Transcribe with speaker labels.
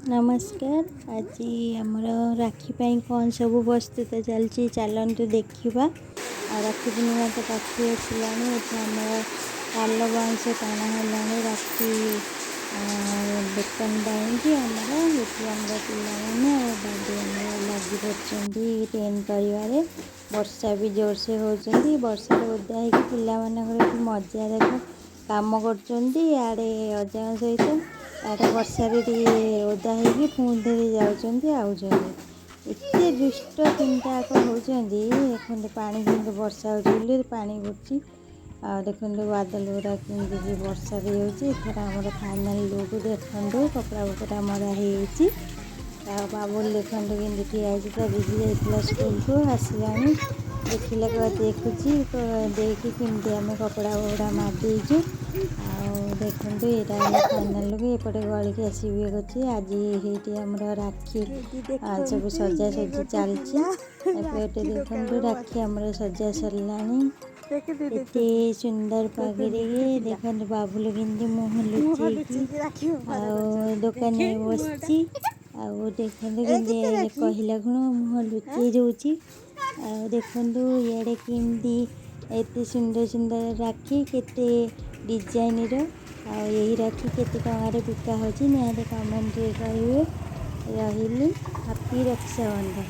Speaker 1: नमस्कार। आज आमर राखी पाई कौन सब प्रस्तुत चलती चलतु देखा। राखी पूर्णिमा तो पाखी आसलानी आमर पाल बाउंश टाणा है राखी दुकान पाई आमर पाने दादी लगी पड़े टेन कर वर्षा भी जोर से होती वर्षा ओदा हो पिला मजा देख कम करड़े अजा सहित आड़े वर्षारे ओदा हो पुणी धीरे जाते दुष्ट तीनटा होती देखते पानी वर्षा हो पा बुर्ची देखते बादल गुरा कि वर्षा होथर आम फाइनाल लुक देखु कपड़ा फपड़ा मरा बाबुल देखते कि ठिया दीदी जाइए स्कूल को आसला देखला देखुची देखी केमती आम कपड़ा फपड़ा मारिदेचु देखते यहाँ फाइनाल लुक एपटे गलिक आसबे अच्छे आज ये राखी सब सजा सजी चलती देखते राखी आम सजा सरला एते सुंदर पागरे देखते बाबुल के मुँह लुचेकी दुकान बस देखते कहला गुण मुँह लुचे जाऊँगी देखु इे केमती एत सुंदर सुंदर राखी केते डिजाइन यही राखी केते टंकार बिका हो निहत कमेंट कहे रही। हैप्पी रक्षाबंधन।